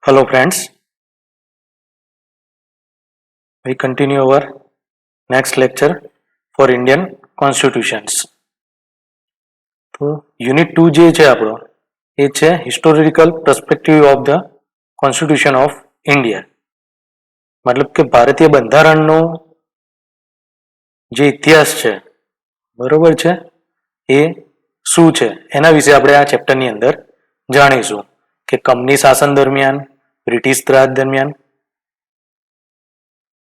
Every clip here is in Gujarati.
Hello friends, we continue our next lecture for Indian constitutions. તો યુનિટ 2 જે છે આપણો એ છે historical perspective of the constitution of India. મતલબ કે ભારતીય બંધારણનો જે ઇતિહાસ છે બરોબર છે એ શું છે એના વિશે આપણે આ ચેપ્ટરની અંદર જાણીશું કે કંપની શાસન દરમિયાન, બ્રિટિશ રાજ દરમિયાન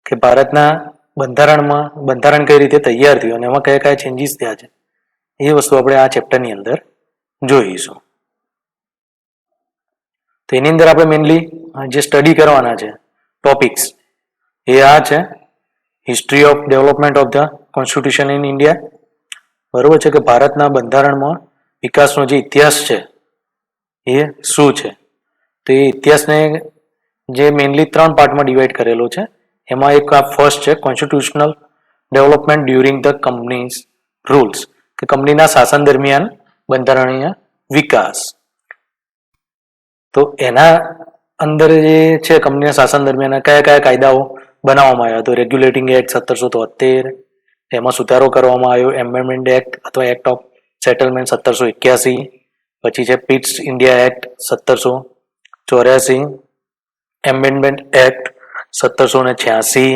કે ભારતના બંધારણ કઈ રીતે તૈયાર થયું અને એમાં કયા કયા ચેન્જીસ થયા છે એ વસ્તુ આપણે આ ચેપ્ટરની અંદર જોઈશું. તો એની અંદર આપણે મેઇનલી જે સ્ટડી કરવાના છે ટોપિક્સ એ આ છે history of development of the constitution in India. બરોબર છે કે ભારતના બંધારણમાં વિકાસનો જે ઇતિહાસ છે એ શું છે. તો એ ઇતિહાસને જે મેઇનલી 3 પાર્ટમાં ડિવાઈડ કરેલો છે. એમાં એક આ ફર્સ્ટ છે constitutional development during the companies rules કે કંપનીના શાસન દરમિયાન બંધારણીય વિકાસ. તો એના અંદર જે છે કંપનીના શાસન દરમિયાન કયા કયા કાયદાઓ બનાવવામાં આવ્યા. તો રેગ્યુલેટિંગ એક્ટ 1773, એમાં સુધારો કરવામાં આવ્યો એમેન્ડમેન્ટ એક્ટ અથવા એક્ટ ઓફ સેટલમેન્ટ 1781, પછી છે Pitt's India act 1784, amendment act 1786,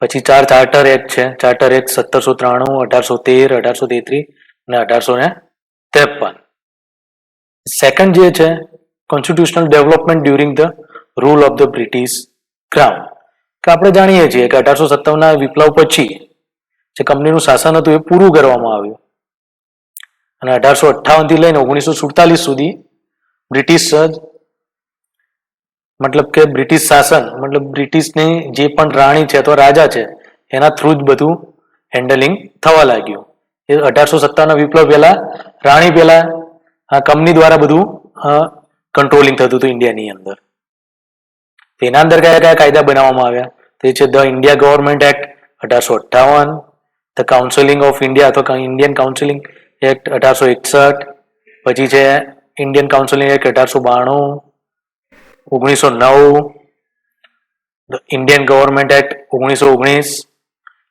પછી 4 ચાર્ટર એક્ટ છે. ચાર્ટર એક્ટ 1793, 1813, 1833 અને 1853. સેકન્ડ જે છે constitutional development during the rule of the British crown કે આપણે જાણીએ છીએ કે 1857ના વિપ્લવ પછી જે કંપનીનું શાસન હતું એ પૂરું કરવામાં આવ્યું અને 1858 થી લઈને 1947 સુધી બ્રિટિશ મતલબ કે બ્રિટિશ શાસન મતલબ બ્રિટિશની જે પણ રાણી છે અથવા રાજા છે એના થ્રુ જ બધું હેન્ડલિંગ થવા લાગ્યું. એ 1857ના વિપ્લવ પહેલા રાણી પહેલા કંપની દ્વારા બધું કંટ્રોલિંગ થતું હતું ઇન્ડિયાની અંદર. તેના અંદર કયા કયા કાયદા બનાવવામાં આવ્યા તે છે the India government act 1858, the counselling of India અથવા ઇન્ડિયન કાઉન્સિલિંગ એક્ટ 1861, પછી છે Indian counselling act 1892, 1909, the Indian government act 1919,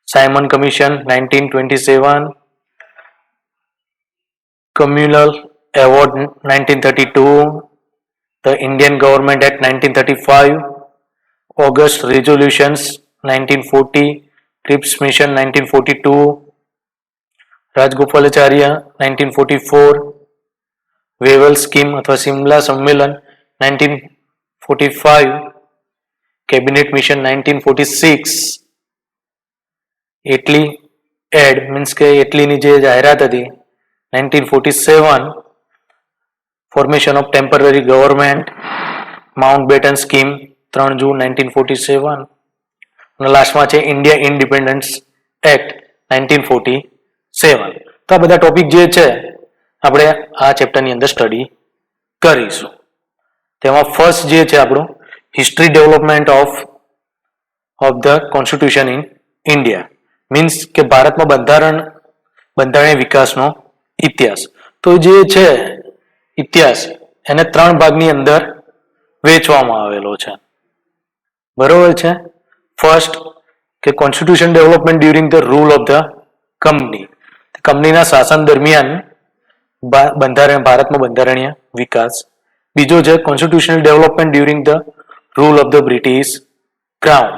Simon commission 1927, communal award 1932, ધ ઇન્ડિયન ગવર્મેન્ટ એક્ટ 1935, ઓગસ્ટ રેઝોલ્યુશન્સ 1940, ક્રિપ્સ મિશન 1942, રાજગોપાલાચાર્ય 1944, વેવલ સ્કીમ અથવા સિમલા સંમેલન 1945, કેબિનેટ મિશન 1946, એટલી એડ મીન્સ કે એટલીની જે જાહેરાત હતી 1947, formation of temporary government, Mountbatten scheme 3 જૂન 1947 અને લાસ્ટમાં છે ઇન્ડિયા ઇન્ડિપેન્ડન્સ એક્ટ 1947. તો આ બધા ટોપિક જે છે આપણે આ ચેપ્ટરની અંદર સ્ટડી કરીશું. તેમાં ફર્સ્ટ જે છે આપણું history development of the constitution in India means કે ભારતમાં બંધારણીય વિકાસનો ઇતિહાસ. તો જે છે ઇતિહાસ એને 3 ભાગની અંદર વહેંચવામાં આવેલો છે. બરોબર છે. ફર્સ્ટ કે constitution development during the rule of the કંપનીના શાસન દરમિયાન ભારતમાં બંધારણીય વિકાસ. બીજો છે constitutional development during the rule of the British crown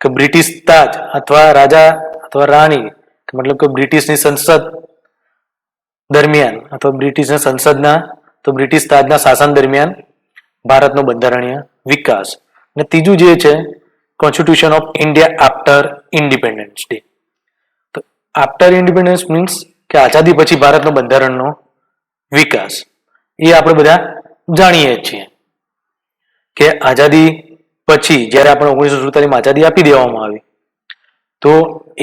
કે બ્રિટિશ તાજ અથવા રાજા અથવા રાણી મતલબ કે બ્રિટિશની સંસદ દરમિયાન અથવા બ્રિટિશના સંસદના તો બ્રિટિશ તાજના શાસન દરમિયાન ભારતનો બંધારણીય વિકાસ. અને ત્રીજું જે છે constitution of India after independence day. તો આફ્ટર ઇન્ડિપેન્ડન્સ મીન્સ કે આઝાદી પછી ભારતનો બંધારણનો વિકાસ. એ આપણે બધા જાણીએ છીએ કે આઝાદી પછી જ્યારે આપણે 1947માં આઝાદી આપી દેવામાં આવી તો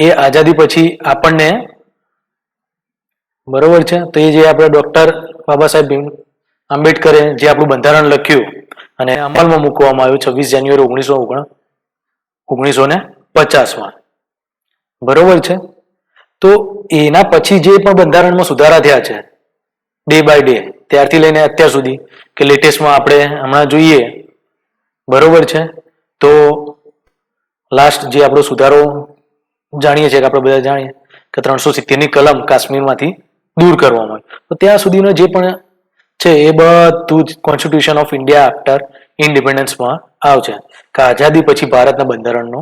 એ આઝાદી પછી આપણને બરોબર છે તો એ જે આપણે ડોક્ટર બાબા સાહેબ આંબેડકરે જે આપણું બંધારણ લખ્યું અને અમલમાં મૂકવામાં આવ્યું 26 જાન્યુઆરી 1950માં. બરોબર છે. તો એના પછી જે પણ બંધારણમાં સુધારા થયા છે ડે બાય ડે ત્યારથી લઈને અત્યાર સુધી કે લેટેસ્ટમાં આપણે હમણાં જોઈએ, બરોબર છે, તો લાસ્ટ જે આપણો સુધારો જાણીએ છીએ કે આપણે બધા જાણીએ કે 370ની કલમ કાશ્મીરમાંથી દૂર કરવામાં આવી, તો ત્યાં સુધીનો જે પણ છે એ બધું જ કોન્સ્ટિટ્યુશન ઓફ ઇન્ડિયા આફ્ટર ઇન્ડિપેન્ડન્સમાં આવશે કે આઝાદી પછી ભારતના બંધારણનો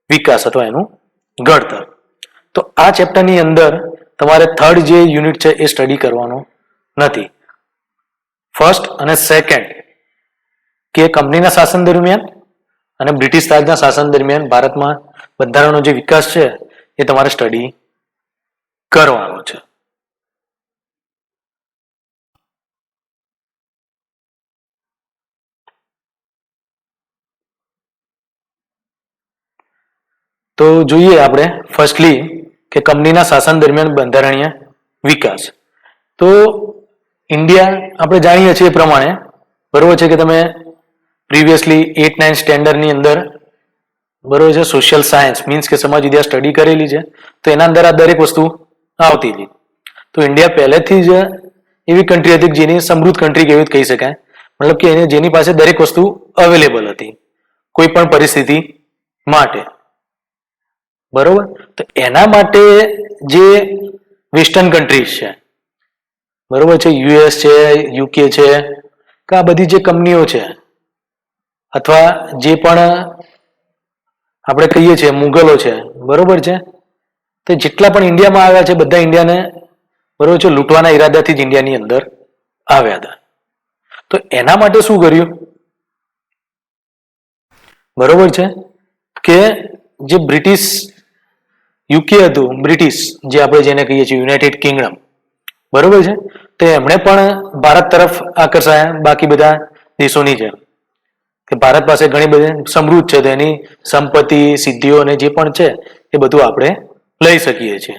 વિકાસ અથવા એનું ઘડતર. તો આ ચેપ્ટરની અંદર તમારે થર્ડ જે યુનિટ છે એ સ્ટડી કરવાનો નથી. ફર્સ્ટ અને સેકન્ડ કે કંપનીના શાસન દરમિયાન અને બ્રિટિશ રાજના શાસન દરમિયાન ભારતમાં બંધારણનો જે વિકાસ છે એ તમારે સ્ટડી કરવાનો છે. તો જોઈએ આપણે ફર્સ્ટલી કે કંપનીના શાસન દરમિયાન બંધારણીય વિકાસ. તો ઇન્ડિયા આપણે જાણીએ છીએ એ પ્રમાણે, બરોબર છે, કે તમે પ્રીવિયસલી 8-9 સ્ટેન્ડર્ડની અંદર, બરોબર છે, સોશિયલ સાયન્સ મીન્સ કે સમાજ વિદ્યા સ્ટડી કરેલી છે, તો એના અંદર આ દરેક વસ્તુ આવતી હતી. તો ઇન્ડિયા પહેલેથી જ એવી કન્ટ્રી હતી જેની સમૃદ્ધ કન્ટ્રી કેવી કહી શકાય, મતલબ કે એને જેની પાસે દરેક વસ્તુ અવેલેબલ હતી કોઈ પણ પરિસ્થિતિ માટે, બરોબર. તો એના માટે જે વેસ્ટર્ન કન્ટ્રીઝ છે, બરોબર છે, યુએસ છે, યુકે છે, કે આ બધી જે કંપનીઓ છે અથવા જે પણ આપણે કહીએ છીએ મુગલો છે, બરોબર છે, તો જેટલા પણ ઇન્ડિયામાં આવ્યા છે બધા ઇન્ડિયાને, બરોબર છે, લૂંટવાના ઈરાદાથી જ ઇન્ડિયાની અંદર આવ્યા હતા. તો એના માટે શું કર્યું, બરોબર છે, કે જે બ્રિટિશ યુકે હતું, બ્રિટિશ જે આપણે જેને કહીએ છીએ યુનાઇટેડ કિંગડમ, બરોબર છે, તો એમણે પણ ભારત તરફ આકર્ષાયા બાકી બધા દેશોની જેમ કે ભારત પાસે ઘણી બધી સમૃદ્ધ છે, તો એની સંપત્તિ સિદ્ધિઓ અને જે પણ છે એ બધું આપણે લઈ શકીએ છીએ.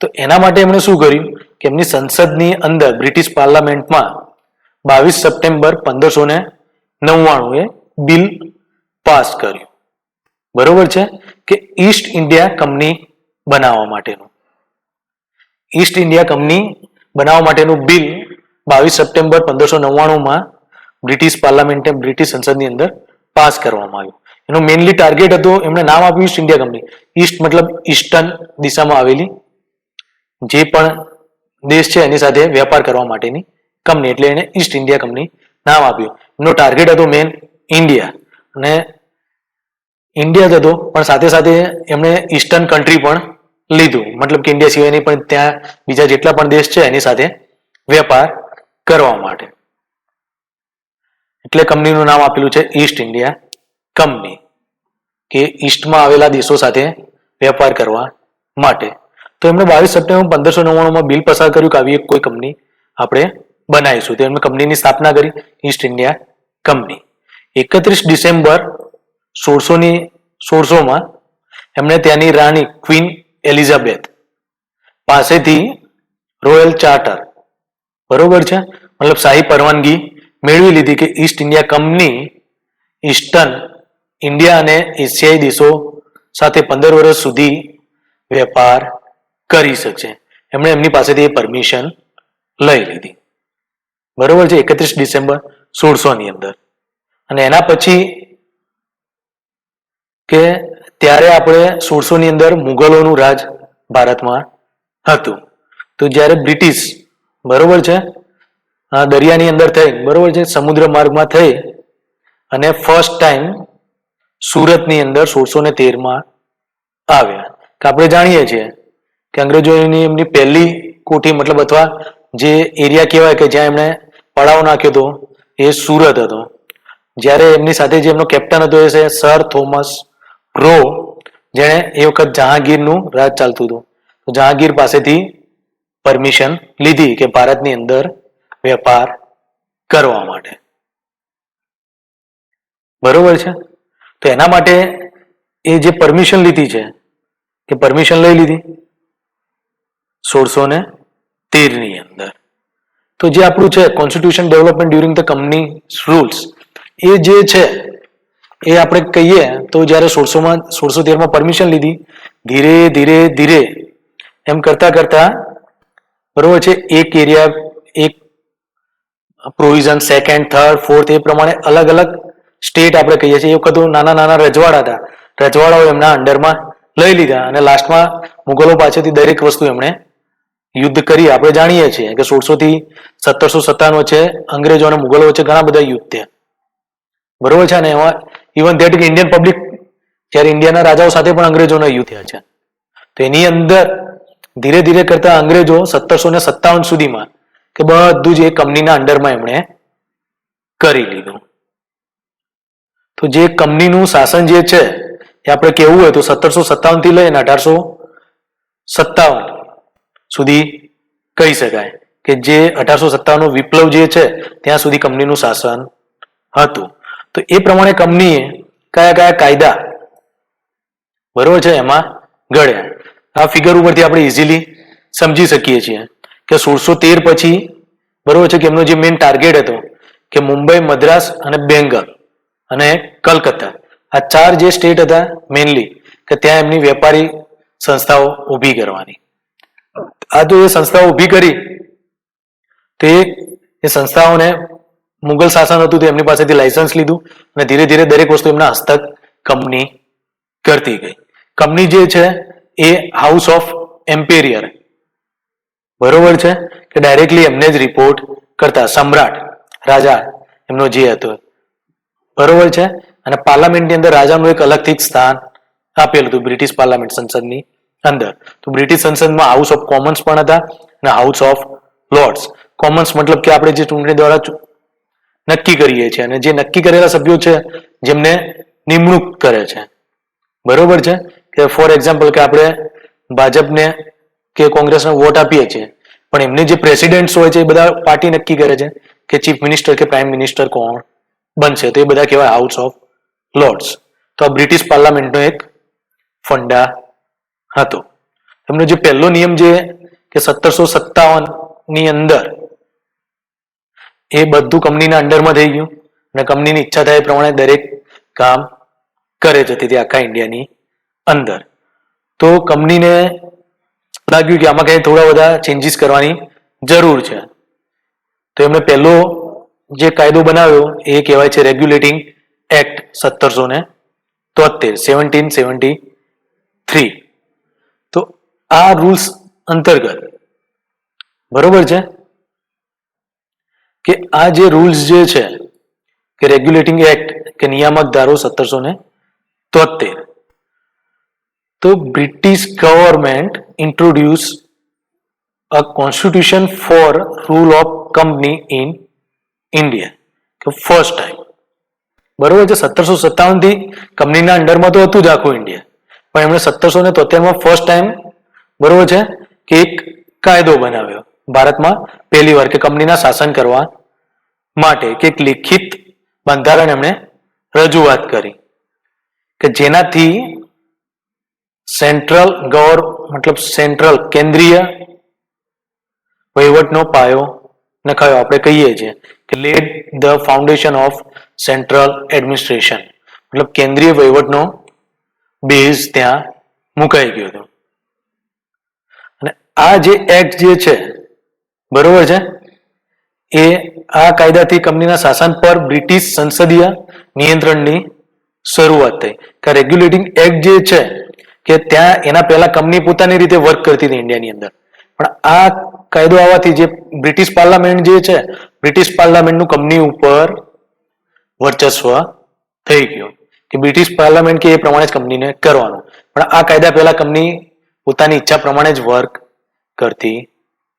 તો એના માટે એમણે શું કર્યું કે એમની સંસદની અંદર બ્રિટિશ પાર્લામેન્ટમાં 22 સપ્ટેમ્બર 1599 એ બિલ પાસ કર્યું, બરોબર છે, કે ઈસ્ટ ઇન્ડિયા કંપની બનાવવા માટેનું. ઈસ્ટ ઇન્ડિયા કંપની બનાવવા માટેનું બિલ 22 સપ્ટેમ્બર 1599માં બ્રિટિશ પાર્લામેન્ટે બ્રિટિશ સંસદની અંદર પાસ કરવામાં આવ્યું. એનું મેઇનલી ટાર્ગેટ હતું, એમણે નામ આપ્યું ઈસ્ટ ઇન્ડિયા કંપની. ઈસ્ટ મતલબ ઈસ્ટર્ન દિશામાં આવેલી જે પણ દેશ છે એની સાથે વેપાર કરવા માટેની કંપની, એટલે એને ઈસ્ટ ઇન્ડિયા કંપની નામ આપ્યું. એનો ટાર્ગેટ હતો મેન ઇન્ડિયા, અને ઇન્ડિયા જ હતો પણ સાથે સાથે એમણે ઈસ્ટર્ન કન્ટ્રી પણ લીધું, મતલબ કે ઇન્ડિયા સિવાયની પણ ત્યાં બીજા જેટલા પણ દેશ છે એની સાથે વેપાર કરવા માટે. એટલે કંપનીનું નામ આપેલું છે ઈસ્ટ ઇન્ડિયા કંપની, કે ઈસ્ટમાં આવેલા દેશો સાથે વેપાર કરવા માટે. તો એમણે 22 સપ્ટેમ્બર 1599માં બિલ પસાર કર્યું કે આવી એક કોઈ કંપની આપણે બનાવીશું. તો એમણે કંપનીની સ્થાપના કરી, ઈસ્ટ ઇન્ડિયા કંપની. 31 ડિસેમ્બર 1600માં એમણે ત્યાંની રાણી ક્વીન એલિઝાબેથ પાસેથી રોયલ ચાર્ટર, બરોબર છે, મતલબ શાહી પરવાનગી મેળવી લીધી કે East India company eastern India અને એશિયાઈ દેશો સાથે 15 વર્ષ સુધી વેપાર કરી શકશે. એમણે એમની પાસેથી એ પરમિશન લઈ લીધી, બરોબર છે, 31 ડિસેમ્બર 1600ની અંદર. અને એના પછી કે ત્યારે આપણે 1600ની અંદર મુગલોનું રાજ ભારતમાં હતું. તો જ્યારે બ્રિટિશ, બરોબર છે, દરિયાની અંદર થઈ, બરોબર છે, સમુદ્ર માર્ગમાં થઈ અને ફર્સ્ટ ટાઈમ સુરતની અંદર 1613માં આવ્યા. કે આપણે જાણીએ છીએ કે અંગ્રેજોની એમની પહેલી કોઠી મતલબ અથવા જે એરિયા કહેવાય કે જ્યાં એમણે પડાવ નાખ્યો હતો એ સુરત હતો. જ્યારે એમની સાથે જે એમનો કેપ્ટન હતો એ છે સર થોમસ રો, જેણે એ વખત જહાંગીરનું રાજ ચાલતું હતું. તો જહાંગીર પાસેથી પરમિશન લીધી કે ભારતની અંદર વેપાર કરવા માટે, બરોબર છે. તો એના માટે એ જે પરમિશન લીધી છે કે પરમિશન લઈ લીધી 1613ની અંદર. તો જે આપણું છે constitution development during the company rules, એ જે છે એ આપણે કહીએ તો જ્યારે 1613માં પરમિશન લીધી, ધીરે ધીરે ધીરે એમ કરતા કરતા, બરોબર છે, એક એરિયા એક પ્રોવિઝન સેકન્ડ, થર્ડ, ફોર્થ, એ પ્રમાણે અલગ અલગ સ્ટેટ આપણે કહીએ છીએ. એ વખત નાના નાના રજવાડા હતા, રજવાડાઓ એમના અંડરમાં લઈ લીધા અને લાસ્ટમાં મુગલો પાસેથી દરેક વસ્તુ એમણે યુદ્ધ કરી. આપણે જાણીએ છીએ કે 1600 થી 1757 વચ્ચે અંગ્રેજો અને મુગલો વચ્ચે ઘણા બધા યુદ્ધ થયા, બરોબર છે. અને એમાં ઇવન ધેટ કે ઇન્ડિયન પબ્લિક જ્યારે ઇન્ડિયાના રાજાઓ સાથે પણ અંગ્રેજોના યુદ્ધ થયા છે. તો એની અંદર ધીરે ધીરે કરતા અંગ્રેજો 1757 સુધીમાં કે બધું જ એ કંપનીના અંડરમાં એમણે કરી લીધું. તો જે કંપનીનું શાસન જે છે એ આપણે કેવું હોય તો 1757 થી લઈને 1857 સુધી કહી શકાય કે જે 1857 નો વિપ્લવ જે છે ત્યાં સુધી કંપનીનું શાસન હતું. તો એ પ્રમાણે કંપનીએ કયા કયા કાયદા, બરોબર છે, એમાં ઘડ્યા. આ ફિગર ઉપરથી આપણે ઇઝીલી સમજી શકીએ છીએ કે 1613 પછી, બરોબર છે, કે એમનો જે મેઇન ટાર્ગેટ હતો કે મુંબઈ, મદ્રાસ અને બેંગલ અને કલકત્તા, આ 4 જે સ્ટેટ હતા મેઇનલી, કે ત્યાં એમની વેપારી સંસ્થાઓ ઊભી કરવાની. આ જો એ સંસ્થાઓ ઊભી કરી તે એ સંસ્થાઓને મુગલ શાસન હતું તો એમની પાસેથી લાયસન્સ લીધું અને ધીરે ધીરે દરેક વસ્તુ એમના હસ્તક કંપની કરતી ગઈ. કંપની જે છે એ હાઉસ ઓફ એમ્પેરિયર, બરોબર છે, કે ડાયરેક્ટલી એમને જ રિપોર્ટ કરતા, સમ્રાટ રાજા એમનો જે હતો, બરોબર છે. અને પાર્લામેન્ટની અંદર રાજાનું એક અલગથી જ સ્થાન આપેલું હતું બ્રિટિશ પાર્લામેન્ટ સંસદની અંદર. તો બ્રિટિશ સંસદમાં હાઉસ ઓફ કોમન્સ પણ હતા અને હાઉસ ઓફ લોર્ડ્સ. કોમન્સ મતલબ કે આપણે જે ચૂંટણી દ્વારા નક્કી કરીએ છીએ અને જે નક્કી કરેલા સભ્યો છે જેમને નિમણૂક કરે છે, બરોબર છે. કે ફોર એક્ઝામ્પલ કે આપણે ભાજપને કે કોંગ્રેસને વોટ આપીએ છીએ પણ એમને જે પ્રેસિડેન્ટ્સ હોય છે એ બધા પાર્ટી નક્કી કરે છે કે ચીફ મિનિસ્ટર કે પ્રાઇમ મિનિસ્ટર કોણ બનશે. તો એ બધા કહેવાય હાઉસ ઓફ લોર્ડ્સ. તો આ બ્રિટિશ પાર્લામેન્ટનો એક ફંડા હતો. એમનો જે પહેલો નિયમ જે કે 1757 ની અંદર એ બધું કંપનીના અંડરમાં થઈ ગયું અને કંપનીની ઈચ્છા થાય એ પ્રમાણે દરેક કામ કરે છે તેથી આખા ઇન્ડિયાની અંદર. તો કંપનીને લાગ્યું કે આમાં કંઈ થોડા બધા ચેન્જીસ કરવાની જરૂર છે. તો એમણે પહેલો જે કાયદો બનાવ્યો એ કહેવાય છે રેગ્યુલેટિંગ એક્ટ 1773. તો આ રૂલ્સ અંતર્ગત, બરોબર છે, કે આ જે રૂલ્સ જે છે કે રેગ્યુલેટિંગ એક્ટ કે નિયામક ધારો 1773, તો British government introduce a constitution for rule of company in India, કે ફર્સ્ટ ટાઈમ, બરોબર છે. 1757 થી કંપનીના અંડરમાં તો હતું જ આખું ઇન્ડિયા, પણ એમણે 1773 ફર્સ્ટ ટાઈમ, બરોબર છે, કે એક કાયદો બનાવ્યો ભારતમાં પહેલી વાર કે કંપનીના શાસન કરવા માટે, કે એક લિખિત બંધારણ એમણે રજૂઆત કરી કે જેનાથી સેન્ટ્રલ મતલબ સેન્ટ્રલ કેન્દ્રીય વહીવટનો પાયો નખાયો. આપણે કહીએ છીએ કે lead the foundation of central administration, મતલબ કેન્દ્રીય વહીવટનો બેઝ ત્યાં મુકાઈ ગયો હતો. અને આ જે એક્ટ જે છે, બરોબર છે, એ આ કાયદાથી કંપનીના શાસન પર બ્રિટિશ સંસદીય નિયંત્રણની શરૂઆત થઈ. કે રેગ્યુલેટિંગ એક્ટ જે છે કે ત્યાં એના પહેલા કંપની પોતાની રીતે વર્ક કરતી હતી ઇન્ડિયાની અંદર, પણ આ કાયદો આવવાથી જે બ્રિટિશ પાર્લામેન્ટ જે છે, બ્રિટિશ પાર્લામેન્ટનું કંપની ઉપર વર્ચસ્વ થઈ ગયું કે બ્રિટિશ પાર્લામેન્ટ કે એ પ્રમાણે જ કંપનીને કરવાનું. પણ આ કાયદા પહેલા કંપની પોતાની ઈચ્છા પ્રમાણે જ વર્ક કરતી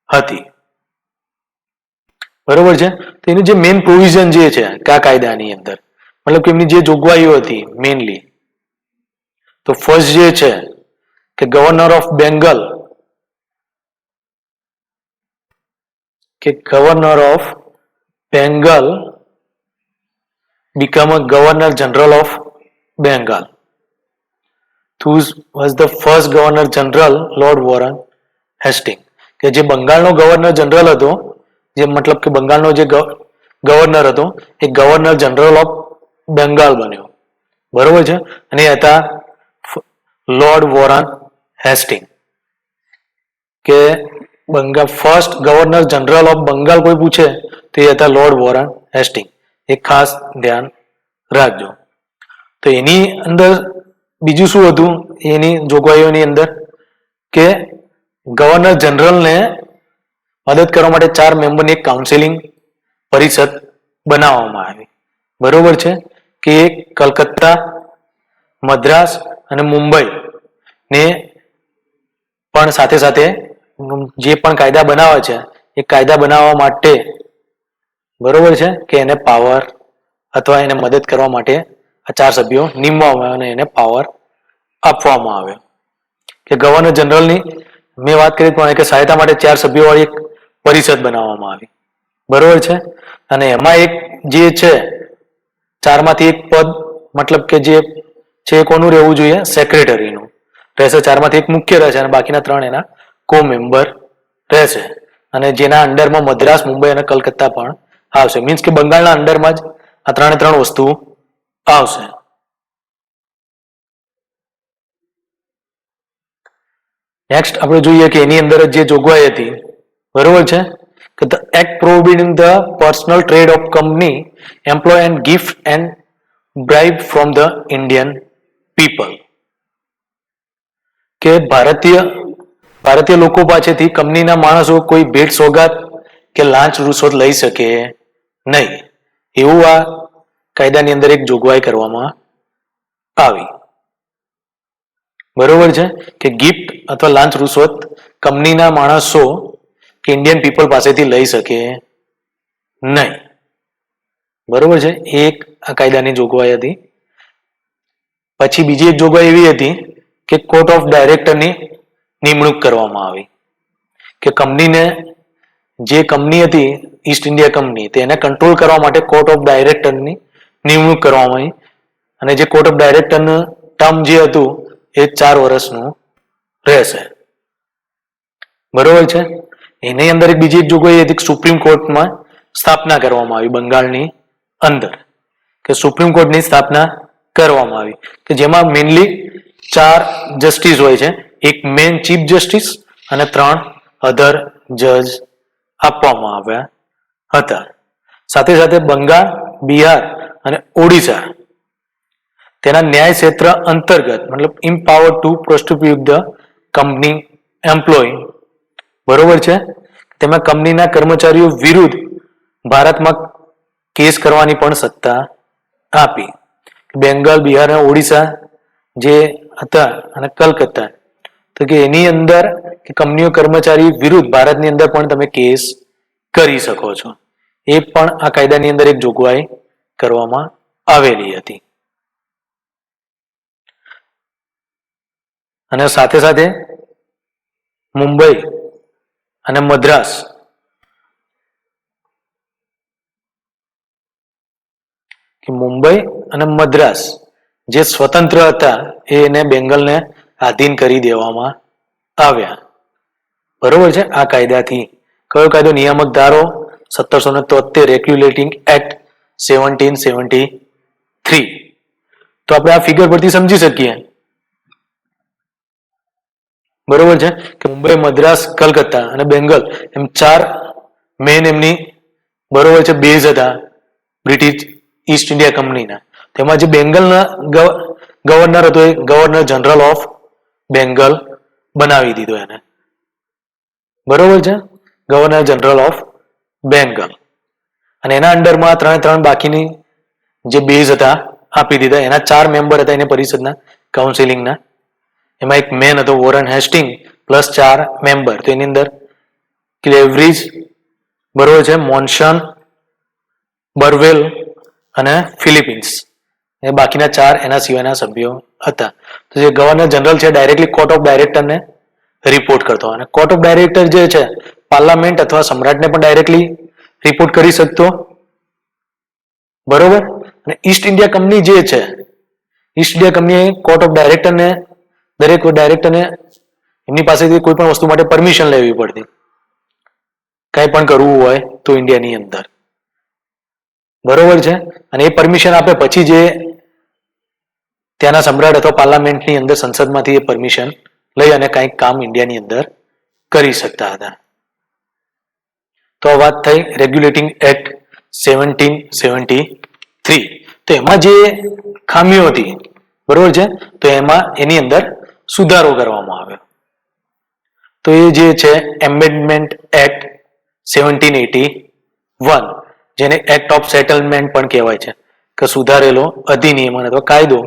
હતી, બરોબર છે. તો એનું જે મેઇન પ્રોવિઝન જે છે કે આ કાયદાની અંદર, મતલબ કે એમની જે જોગવાઈઓ હતી મેઇનલી, તો ફર્સ્ટ જે છે કે governor of Bengal, become a governor general of Bengal. Who was the first governor general? Lord Warren Hastings. કે જે બંગાળનો ગવર્નર જનરલ હતો, જે મતલબ કે બંગાળનો જે ગવર્નર હતો એ ગવર્નર જનરલ ઓફ બેંગાલ બન્યો, બરોબર છે. અને એ હતા લોર્ડ વોરન હેસ્ટિંગ. કે Bengal first governor general of Bengal કોઈ પૂછે તો એ હતા લોર્ડ વોરન હેસ્ટિંગ. એ ખાસ ધ્યાન રાખજો. તો એની અંદર બીજું શું હતું એની જોગવાઈઓની અંદર કે ગવર્નર જનરલને મદદ કરવા માટે 4 મેમ્બરની એક કાઉન્સિલિંગ પરિષદ બનાવવામાં આવી. બરોબર છે કે કલકત્તા, મદ્રાસ અને મુંબઈ ને પણ સાથે સાથે જે પણ કાયદા બનાવે છે એ કાયદા બનાવવા માટે બરોબર છે કે એને પાવર અથવા એને મદદ કરવા માટે આ 4 સભ્યો નીમવામાં આવ્યા અને એને પાવર આપવામાં આવ્યો. કે ગવર્નર જનરલની મેં વાત કરી પણ કે સહાયતા માટે 4 સભ્યોવાળી એક પરિષદ બનાવવામાં આવી. બરોબર છે. અને એમાં એક જે છે 4માંથી એક પદ મતલબ કે જે છે કોનું રહેવું જોઈએ? સેક્રેટરીનું રહેશે. 4માંથી એક મુખ્ય રહેશે અને બાકીના 3 એના કો મેમ્બર રહેશે. અને જેના અંડરમાં મદ્રાસ, મુંબઈ અને કલકત્તા પણ આવશે. મીન્સ કે બંગાળના અંડરમાં જ આ 3 વસ્તુ આવશે. નેક્સ્ટ આપણે જોઈએ કે એની અંદર જે જોગવાઈ હતી બરોબર છે કે the act prohibiting the personal trade of company employ and gift and bribe from the Indian people. કે ભારતીય લોકો પાસેથી કંપનીના માણસો કોઈ ભેટ સોગાદ કે લાંચ રૂશ્વત લઈ શકે નહીં. એવું આ કાયદાની અંદર એક જોગવાઈ કરવામાં આવી. બરોબર છે કે ગિફ્ટ અથવા લાંચ રૂશ્વત કંપનીના માણસો કે ઇન્ડિયન પીપલ પાસેથી લઈ શકે નહીં. બરોબર છે. એક આ કાયદાની જોગવાઈ હતી. પછી બીજી એક જોગવાઈ એવી હતી કે કોર્ટ ઓફ ડાયરેક્ટરની નિમણૂક કરવામાં આવી. કે કંપનીને જે કંપની હતી ઈસ્ટ ઇન્ડિયા કંપની તેને કંટ્રોલ કરવા માટે કોર્ટ ઓફ ડાયરેક્ટરની નિમણૂક કરવામાં આવી. અને જે કોર્ટ ઓફ ડાયરેક્ટરનું ટર્મ જે હતું એ 4 વર્ષનું રહેશે. બરોબર છે. એની અંદર એક બીજી એક જોગવાઈ હતી કે સુપ્રીમ કોર્ટમાં સ્થાપના કરવામાં આવી બંગાળની અંદર. કે સુપ્રીમ કોર્ટની સ્થાપના કરવામાં આવી કે જેમાં મેઇનલી 4 જસ્ટિસ હોય છે. એક મેઇન ચીફ જસ્ટિસ અને 3 અધર જજ આપવામાં આવ્યા હતા. સાથે સાથે બંગાળ, બિહાર અને ઓડિશા તેના ન્યાય ક્ષેત્ર અંતર્ગત મતલબ ઇમ્પાવર ટુ પ્રોસ્ટિટ્યુટ ધ કંપની એમ્પ્લોય. બરોબર છે. તેમાં કંપનીના કર્મચારીઓ વિરુદ્ધ ભારતમાં કેસ કરવાની પણ સત્તા આપી. બેંગાલ, બિહાર અને ઓડિશા જે હતા અને કલકત્તા તો કે એની અંદર કે કંપનીઓ કર્મચારી વિરુદ્ધ ભારતની અંદર પણ તમે કેસ કરી શકો છો. એ પણ આ કાયદાની અંદર એક જોગવાઈ કરવામાં આવેલી હતી. અને સાથે સાથે મુંબઈ અને મદ્રાસ જે સ્વતંત્ર હતા એને બેંગાલને આધીન કરી દેવામાં આવ્યા. બરોબર છે. આ કાયદાથી કયો કાયદો? નિયામક ધારો 1773 રેગ્યુલેટિંગ એક્ટ 1773. તો આપણે આ ફિગર પરથી સમજી શકીએ બરોબર છે કે મુંબઈ, મદ્રાસ, કલકત્તા અને બેંગાલ એમ 4 મેઇન એમની બરોબર છે બેઝ હતા બ્રિટિશ ઈસ્ટ ઇન્ડિયા કંપનીના. તેમાં જે બેંગાલના ગવર્નર હતો એ ગવર્નર જનરલ ઓફ બેંગાલ બનાવી દીધો એને. બરોબર છે. Governor general of Bengal. અને એના અંડરમાં 3 બાકીની જે બેઝ હતા આપી દીધા. એના 4 મેમ્બર હતા એને પરિષદના કાઉન્સિલિંગના. એમાં એક મેન હતો વોરન હેસ્ટિંગ પ્લસ 4 મેમ્બર. તો એની અંદર ક્લેવરીજ બરોબર છે, મોન્સન, બર્વેલ અને ફિલિપિન્સ એ બાકીના 4 એના સિવાયના સભ્યો હતા. તો જે ગવર્નર જનરલ છે ડાયરેક્ટલી કોર્ટ ઓફ ડાયરેક્ટરને રિપોર્ટ કરતો. અને કોર્ટ ઓફ ડાયરેક્ટર જે છે પાર્લામેન્ટ અથવા સમ્રાટને પણ ડાયરેક્ટલી રિપોર્ટ કરી શકતો. બરોબર. અને ઈસ્ટ ઇન્ડિયા કંપની જે છે ઈસ્ટ ઇન્ડિયા કંપનીએ કોર્ટ ઓફ ડાયરેક્ટરને દરેક ડાયરેક્ટરને એમની પાસેથી કોઈ પણ વસ્તુ માટે પરમિશન લેવી પડતી કઈ પણ કરવું હોય તો ઇન્ડિયાની અંદર. બરોબર છે. અને એ પરમિશન આપે પછી જે ત્યાંના સમ્રાટ અથવા પાર્લામેન્ટની અંદર સંસદમાંથી એ પરમિશન લઈ અને કંઈક કામ ઇન્ડિયાની અંદર કરી શકતા હતા. તો આ વાત થઈ રેગ્યુલેટિંગ એક્ટ 1773. તો એમાં જે ખામીઓ હતી, બરોબર છે, તો એમાં એની અંદર સુધારો કરવામાં આવ્યો. તો એ જે છે એમેન્ડમેન્ટ એક્ટ 1781, જેને એક્ટ ઓફ સેટલમેન્ટ પણ કહેવાય છે, કે સુધારેલો અધિનિયમ અથવા કાયદો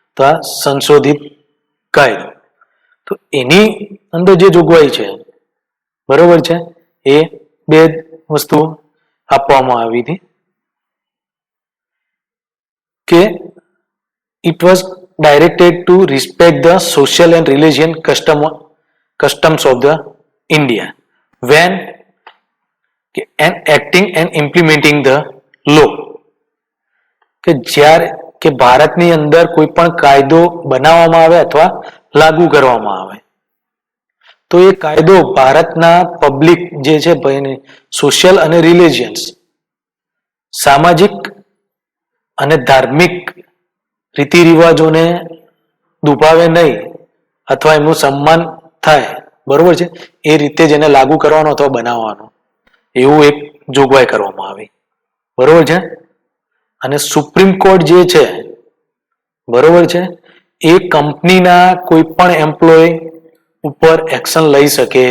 અથવા સંશોધિત કાયદો. તો એની અંદર જે જોગવાઈ છે, બરોબર છે, એ બે વસ્તુ આપવામાં આવી હતી કે it was directed to respect the social and religious customs of the India when and acting and implementing the law. કે જ્યારે કે ભારતની અંદર કોઈ પણ કાયદો બનાવવામાં આવે અથવા લાગુ કરવામાં આવે તો એ કાયદો ભારતના પબ્લિક જે છે સોશિયલ અને રિલિજિયસ, સામાજિક અને ધાર્મિક રીતિ રિવાજોને દુભાવે નહીં અથવા એમનું સન્માન થાય, બરોબર છે, એ રીતે જ એને લાગુ કરવાનો અથવા બનાવવાનો, એવું એક જોગવાઈ કરવામાં આવી, બરોબર છે. અને સુપ્રીમ કોર્ટ જે છે, બરોબર છે, એ કંપનીના કોઈ પણ એમ્પ્લોય ઉપર એક્શન લઈ શકે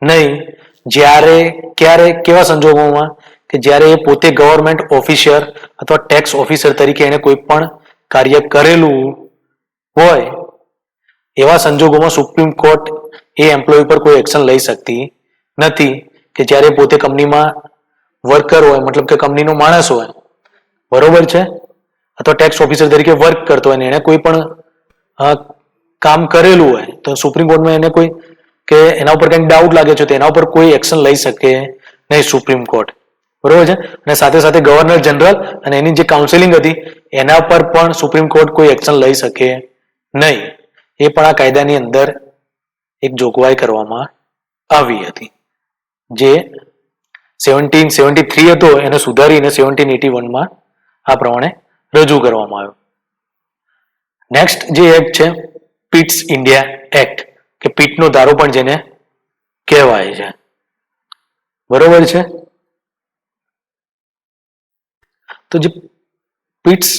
નહીં જ્યારે ક્યારે કેવા સંજોગોમાં કે જ્યારે એ પોતે ગવર્મેન્ટ ઓફિસર અથવા ટેક્સ ઓફિસર તરીકે એને કોઈ પણ કાર્ય કરેલું હોય, એવા સંજોગોમાં સુપ્રીમ કોર્ટ એ એમ્પ્લોય પર કોઈ એક્શન લઈ શકતી નથી. કે જ્યારે પોતે કંપનીમાં વર્કર હોય, મતલબ કે કંપનીનો માણસ હોય, બરોબર છે, અથવા ટેક્સ ઓફિસર તરીકે વર્ક કરતો હોય ને એને કોઈ પણ કામ કરેલું હોય તો સુપ્રીમ કોર્ટમાં એને કોઈ કે એના ઉપર કંઈક ડાઉટ લાગે છે તો એના ઉપર કોઈ એક્શન લઈ શકે નહીં સુપ્રીમ કોર્ટ, બરોબર છે. અને સાથે સાથે ગવર્નર જનરલ અને એની જે કાઉન્સિલિંગ હતી એના પર પણ સુપ્રીમ કોર્ટ કોઈ એક્શન લઈ શકે નહીં. એ પણ આ કાયદાની અંદર એક જોગવાઈ કરવામાં આવી હતી, જે 1773 હતો એને સુધારીને 1781માં આ પ્રમાણે રજૂ કરવામાં આવ્યો. નેક્સ્ટ જે એક્ટ છે પિટ્સ ઇન્ડિયા એક્ટ, કે પિટનો ધારો પણ જેને કહેવાય છે, બરોબર છે. તો જે પિટ્સ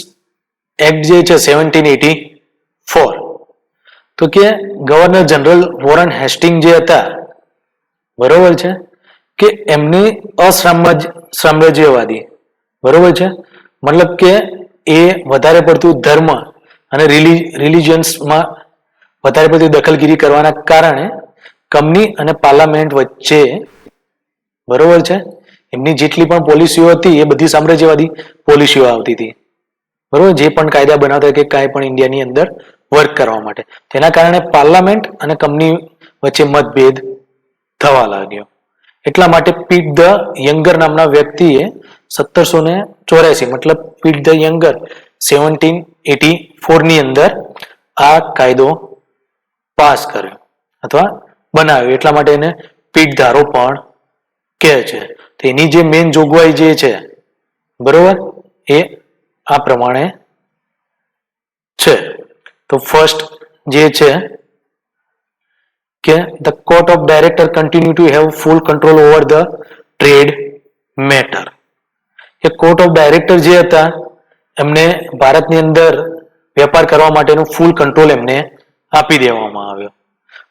એક્ટ જે છે 1784, તો કે ગવર્નર જનરલ વોરન હેસ્ટિંગ જે હતા, બરોબર છે, કે એમની અસામ્રાજ્યવાદી, બરોબર છે, મતલબ કે એ વધારે પડતું ધર્મ અને રિલિજન્સમાં વધારે પડતી દખલગીરી કરવાના કારણે કંપની અને પાર્લામેન્ટ વચ્ચે, બરોબર છે, એમની જેટલી પણ પોલિસીઓ હતી એ બધી સામ્રાજ્યવાદી પોલિસીઓ આવતી હતી, બરોબર, જે પણ કાયદા બનાવતા કે કાંઈ પણ ઇન્ડિયાની અંદર વર્ક કરવા માટે. તેના કારણે પાર્લામેન્ટ અને કંપની વચ્ચે મતભેદ થવા લાગ્યો. એટલા માટે પીટ ધ યંગર નામના વ્યક્તિએ 1784, મતલબ પીટ ધ યંગર 1784 ની અંદર આ કાયદો પાસ કર્યો અથવા બનાવ્યો. એટલા માટે એને પીટ ધારો પણ કહે છે. તેની જે મેઇન જોગવાઈ જે છે, બરોબર, એ આ પ્રમાણે છે. તો ફર્સ્ટ જે છે કે the court of director continue to have full control over the trade matter. કે કોર્ટ ઓફ ડાયરેક્ટર જે હતા એમને ભારતની અંદર વેપાર કરવા માટેનું ફૂલ કંટ્રોલ એમને આપી દેવામાં આવ્યો.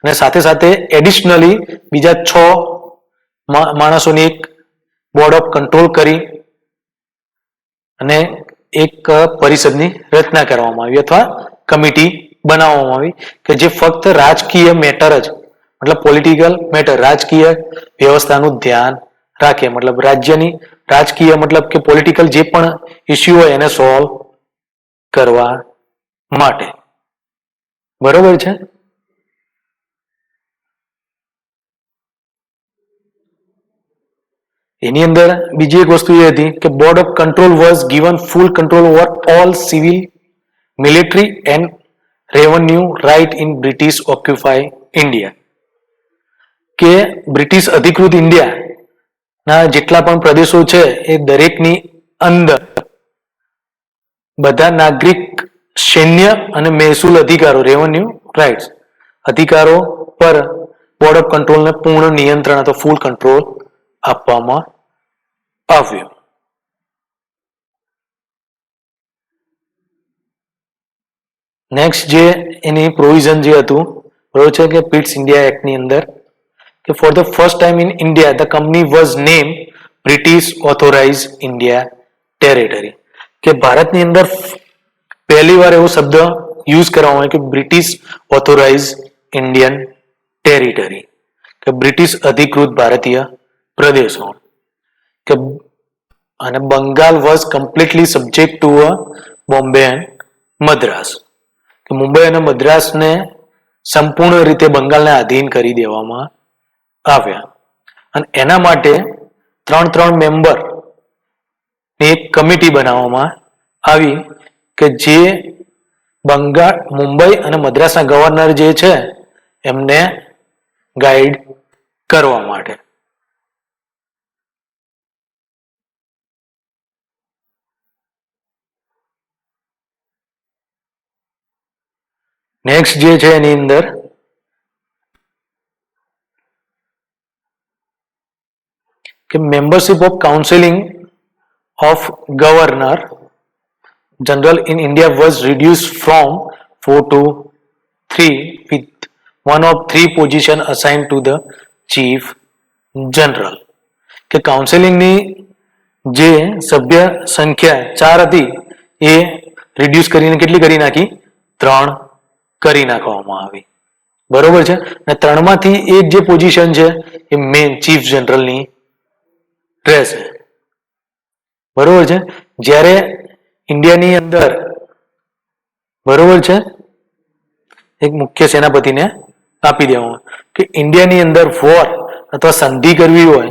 અને સાથે સાથે એડિશનલી બીજા 6 માણસોની એક બોર્ડ ઓફ કંટ્રોલ કરી અને એક પરિષદની રચના કરવામાં આવી અથવા કમિટી બનાવવામાં આવી કે જે ફક્ત રાજકીય મેટર જ, મતલબ પોલિટિકલ મેટર, રાજકીય વ્યવસ્થાનું ધ્યાન રાખે, મતલબ રાજ્યની રાજકીય મતલબ કે પોલિટિકલ જે પણ ઇસ્યુ હોય એને સોલ્વ કરવા માટે, બરોબર છે. એની અંદર બીજી એક વસ્તુ એ હતી કે board of control was given full control over all civil, military and revenue right in British occupy India. કે બ્રિટિશ અધિકૃત ઇન્ડિયાના જેટલા પણ પ્રદેશો છે એ દરેકની અંદર બધા નાગરિક સૈન્ય અને મહેસૂલ અધિકારો, રેવન્યુ રાઇટ્સ અધિકારો પર બોર્ડ ઓફ કંટ્રોલને પૂર્ણ નિયંત્રણ અથવા ફૂલ કંટ્રોલ આપવામાં આવ્યો. નેક્સ્ટ જે એની પ્રોવિઝન જે હતું બરોબર છે કે પિટ્સ ઇન્ડિયા એક્ટની અંદર કે for the first time in India the company was name British authorise India territory, કે ભારતની અંદર પહેલી વાર એવો શબ્દ યુઝ કરવામાં આવ્યો કે બ્રિટિશ ઓથોરાઇઝ ઇન્ડિયન ટેરિટરી, કે બ્રિટિશ અધિકૃત ભારતીય પ્રદેશો, કે અને Bengal was completely subject to Bombay and Madras, કે મુંબઈ અને મદ્રાસને સંપૂર્ણ રીતે બંગાળને આધીન કરી દેવામાં આવ્યા. અને એના માટે 3 મેમ્બર એક કમિટી બનાવવામાં આવી કે જે બંગાળ, મુંબઈ અને મદ્રાસના ગવર્નર જે છે એમને ગાઈડ કરવા માટે. નેક્સ્ટ જે છે એની અંદર કે membership of counselling of governor general in India was reduce from 4 to 3 with one of 3 position assigned to the chief general, કે કાઉન્સિલિંગની જે સભ્ય સંખ્યા 4 હતી એ રિડ્યુસ કરીને કેટલી કરી નાખી? 3 કરી નાખવામાં આવી. બરોબર છે. અને 3માંથી એક જે પોઝિશન છે એ મેન ચીફ જનરલની રહેશે. બરોબર છે. જ્યારે ઇન્ડિયાની અંદર બરોબર છે એક મુખ્ય સેનાપતિને આપી દેવામાં કે ઇન્ડિયાની અંદર વોર અથવા સંધિ કરવી હોય,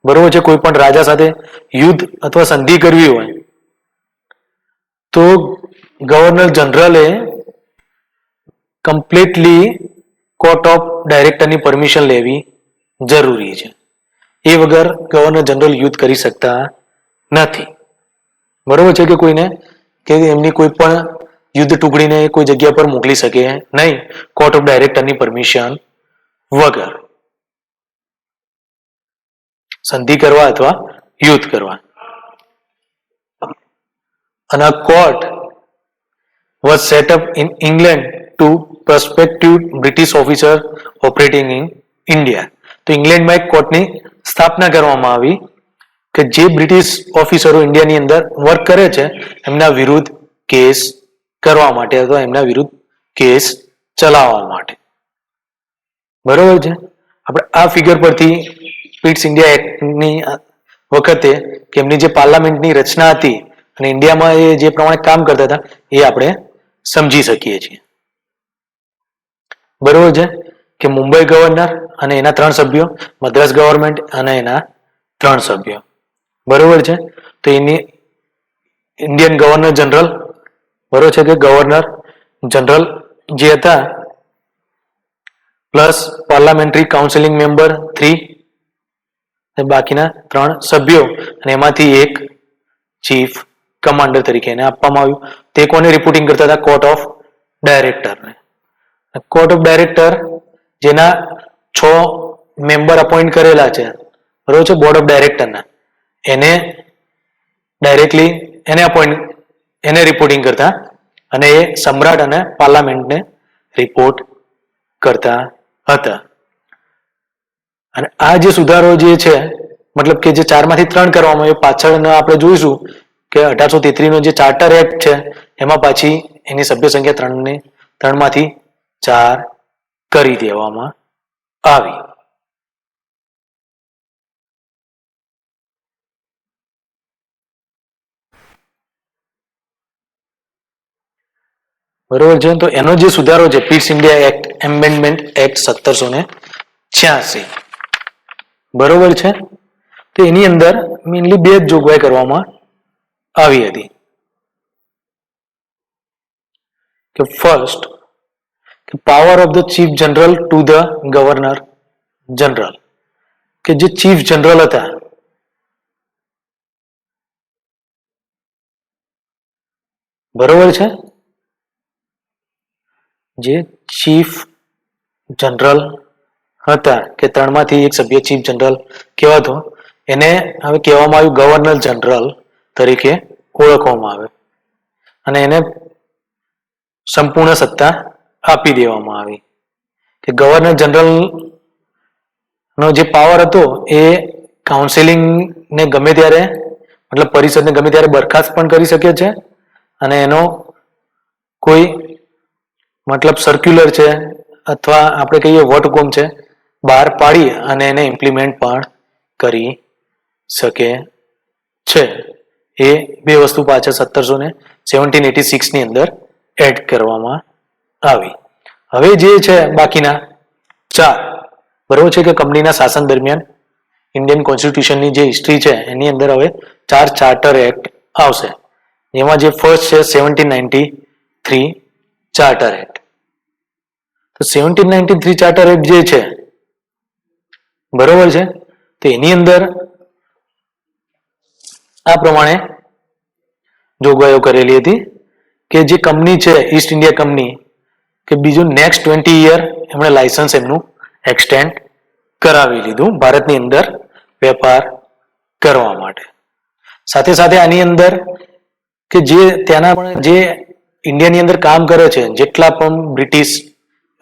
બરોબર છે, કોઈ પણ રાજા સાથે યુદ્ધ અથવા સંધિ કરવી હોય તો ગવર્નર જનરલે કમ્પ્લીટલી કોર્ટ ઓફ ડાયરેક્ટરની પરમિશન લેવી જરૂરી છે. એ વગર ગવર્નર જનરલ યુદ્ધ કરી શકતા નથી. બરોબર છે, કે કોઈને કે એમની કોઈ પણ યુદ્ધ ટુકડીને કોઈ જગ્યા પર મોકલી શકે નહીં કોર્ટ ઓફ ડાયરેક્ટરની પરમિશન વગર, સંધિ કરવા અથવા યુદ્ધ કરવા. અને court was set up in England to prospective British officer operating in India. તો ઇંગ્લેન્ડમાં એક કોર્ટની સ્થાપના કરવામાં આવી કે જે બ્રિટિશ ઓફિસરો ઇન્ડિયાની અંદર વર્ક કરે છે એમના વિરુદ્ધ કેસ કરવા માટે અથવા એમના વિરુદ્ધ કેસ ચલાવવા માટે. બરોબર છે. આપણે આ ફિગર પરથી પિટ્સ ઇન્ડિયા એક્ટની વખતે કે એમની જે પાર્લામેન્ટની રચના હતી અને ઇન્ડિયામાં એ જે પ્રમાણે કામ કરતા હતા એ આપણે સમજી શકીએ છીએ. બરોબર છે, કે મુંબઈ ગવર્નર અને એના 3 સભ્યો, મદ્રાસ ગવર્મેન્ટ અને એના 3 સભ્યો. બરોબર છે. તો એની ઇન્ડિયન ગવર્નર જનરલ, બરોબર છે, કે ગવર્નર જનરલ જે હતા પ્લસ પાર્લામેન્ટરી કાઉન્સિલિંગ મેમ્બર 3, બાકીના 3 સભ્યો અને એમાંથી એક ચીફ કમાન્ડર તરીકે એને આપવામાં આવ્યું. તે કોને રિપોર્ટિંગ કરતા હતા? કોર્ટ ઓફ ડાયરેક્ટરને. કોર્ટ ઓફ ડાયરેક્ટર જેના 6 મેમ્બર અપોઇન્ટ કરેલા છે, બરોબર છે, બોર્ડ ઓફ ડાયરેક્ટરના, એને ડાયરેક્ટલી એને રિપોર્ટિંગ કરતા અને એ સમ્રાટ અને પાર્લામેન્ટને રિપોર્ટ કરતા હતા. અને આ જે સુધારો જે છે મતલબ કે જે 4માંથી 3 કરવામાં આવ્યો, પાછળ આપણે જોઈશું કે 1833 નો જે ચાર્ટર એક્ટ છે એમાં પાછી એની સભ્ય સંખ્યા 3માંથી 4 કરી દેવામાં આવી. બરોબર છે. તો એનો જે સુધારો છે Pitt's India act, amendment act 1786, બરોબર છે. તો એની અંદર મેઇનલી 2 જ જોગવાઈ કરવામાં આવી હતી કે ફર્સ્ટ કે power of the chief general to the governor general, કે જે ચીફ જનરલ હતા બરોબર છે, જે ચીફ જનરલ હતા કે 3માંથી એક સભ્ય ચીફ જનરલ કહેવાતો, એને હવે કહેવામાં આવ્યું ગવર્નર જનરલ તરીકે ઓળખવામાં આવે અને એને સંપૂર્ણ સત્તા આપી દેવામાં આવી કે ગવર્નર જનરલ નો જે પાવર હતો એ કાઉન્સિલિંગ ને ગમે ત્યારે મતલબ પરિષદને ગમે ત્યારે બરખાસ્ત પણ કરી શકે છે અને એનો કોઈ મતલબ સર્ક્યુલર છે અથવા આપણે કહીએ વટહુકમ છે બહાર પાડી અને એને ઇમ્પ્લિમેન્ટ પણ કરી શકે છે. એ બે વસ્તુ પાછળ 1786 ની અંદર એડ કરવામાં આવી. હવે જે છે બાકીના ચાર, બરોબર છે કે કંપનીના શાસન દરમિયાન ઇન્ડિયન કોન્સ્ટિટ્યુશનની જે હિસ્ટ્રી છે એની અંદર હવે 4 ચાર્ટર એક્ટ આવશે. એમાં જે ફર્સ્ટ છે 1793 ચાર્ટર એક્ટ. તો 1793 ચાર્ટર એક્ટ જે છે બરોબર છે, તો એની અંદર આ પ્રમાણે જોગવાઈઓ કરેલી હતી કે જે કંપની છે ઈસ્ટ ઇન્ડિયા કંપની કે બીજું નેક્સ્ટ 20 યર એમણે લાયસન્સ એમનું એક્સટેન્ડ કરાવી લીધું ભારતની અંદર વેપાર કરવા માટે. સાથે સાથે આની અંદર કે જે ત્યાંના પણ જે ઇન્ડિયાની અંદર કામ કરે છે જેટલા પણ બ્રિટિશ